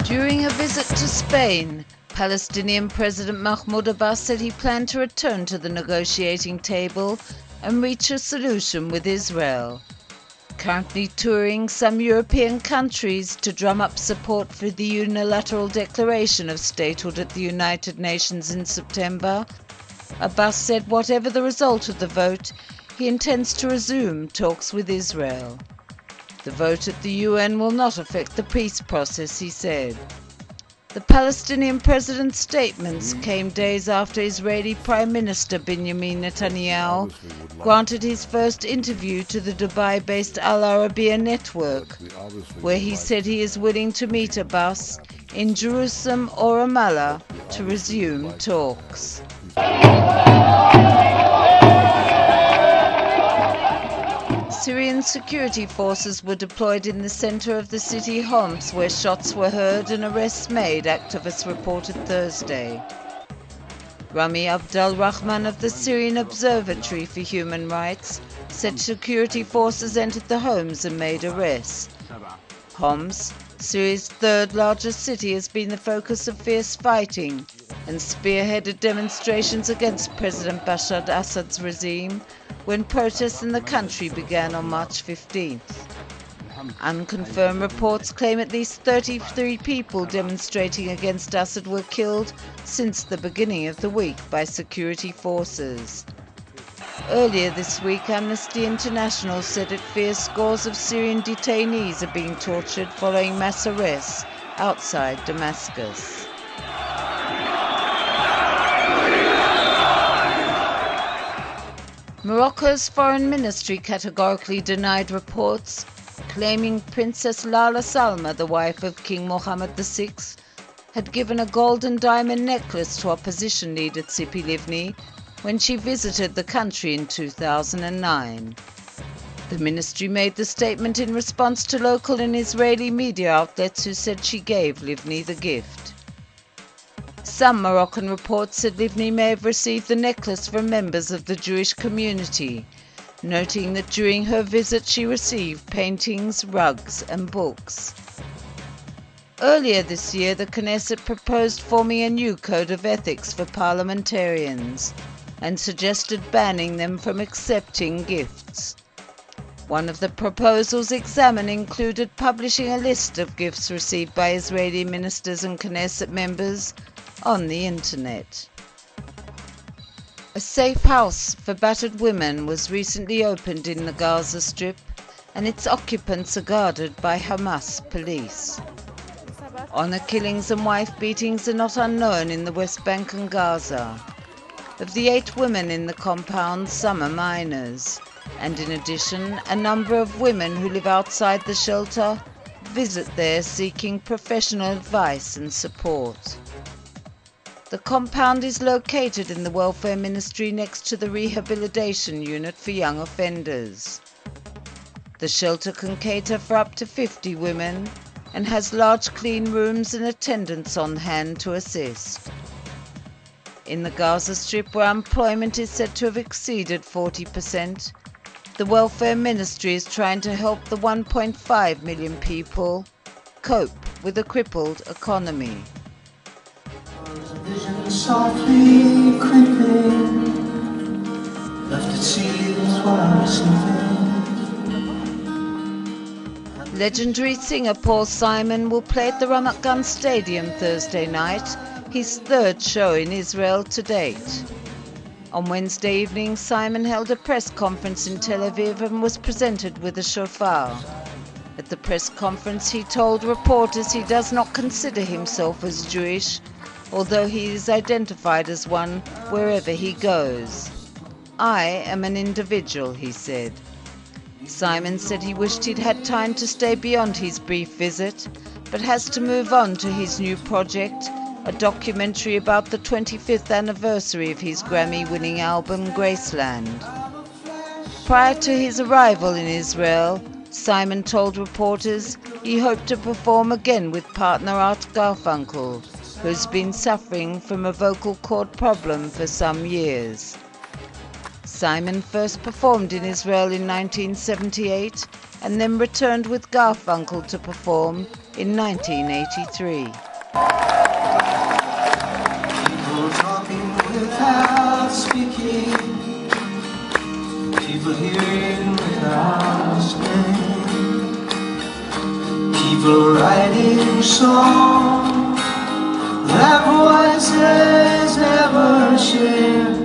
During a visit to Spain, Palestinian President Mahmoud Abbas said he planned to return to the negotiating table and reach a solution with Israel. Currently touring some European countries to drum up support for the unilateral declaration of statehood at the United Nations in September, Abbas said whatever the result of the vote, he intends to resume talks with Israel. The vote at the UN will not affect the peace process, he said. The Palestinian president's statements came days after Israeli Prime Minister Benjamin Netanyahu granted his first interview to the Dubai-based Al Arabiya network, where he said he is willing to meet Abbas in Jerusalem or Ramallah to resume talks. Syrian security forces were deployed in the center of the city Homs, where shots were heard and arrests made, activists reported Thursday. Rami Abdul Rahman of the Syrian Observatory for Human Rights said security forces entered the homes and made arrests. Homs, Syria's third largest city, has been the focus of fierce fighting and spearheaded demonstrations against President Bashar al-Assad's regime when protests in the country began on March 15th. Unconfirmed reports claim at least 33 people demonstrating against Assad were killed since the beginning of the week by security forces. Earlier this week, Amnesty International said it fears scores of Syrian detainees are being tortured following mass arrests outside Damascus. Morocco's foreign ministry categorically denied reports claiming Princess Lala Salma, the wife of King Mohammed VI, had given a gold and diamond necklace to opposition leader Tzipi Livni when she visited the country in 2009. The ministry made the statement in response to local and Israeli media outlets who said she gave Livni the gift. Some Moroccan reports said Livni may have received the necklace from members of the Jewish community, noting that during her visit she received paintings, rugs and books. Earlier this year, the Knesset proposed forming a new code of ethics for parliamentarians and suggested banning them from accepting gifts. One of the proposals examined included publishing a list of gifts received by Israeli ministers and Knesset members on the internet. A safe house for battered women was recently opened in the Gaza Strip, and its occupants are guarded by Hamas police. Honor killings and wife beatings are not unknown in the West Bank and Gaza. Of the 8 women in the compound, some are minors, and in addition, a number of women who live outside the shelter visit there seeking professional advice and support. The compound is located in the welfare ministry next to the rehabilitation unit for young offenders. The shelter can cater for up to 50 women and has large clean rooms and attendants on hand to assist. In the Gaza Strip, where unemployment is said to have exceeded 40%, the welfare ministry is trying to help the 1.5 million people cope with a crippled economy. Softly creeping, left its seeds while sleeping. Legendary singer Paul Simon will play at the Ramat Gan Stadium Thursday night, his 3rd show in Israel to date. On Wednesday evening, Simon held a press conference in Tel Aviv and was presented with a shofar. At the press conference, he told reporters he does not consider himself as Jewish, although he is identified as one wherever he goes. "I am an individual," he said. Simon said he wished he'd had time to stay beyond his brief visit, but has to move on to his new project, a documentary about the 25th anniversary of his Grammy-winning album Graceland. Prior to his arrival in Israel, Simon told reporters he hoped to perform again with partner Art Garfunkel, who's been suffering from a vocal cord problem for some years. Simon first performed in Israel in 1978 and then returned with Garfunkel to perform in 1983. People talking without speaking, people hearing without speaking, people writing songs that voices never share.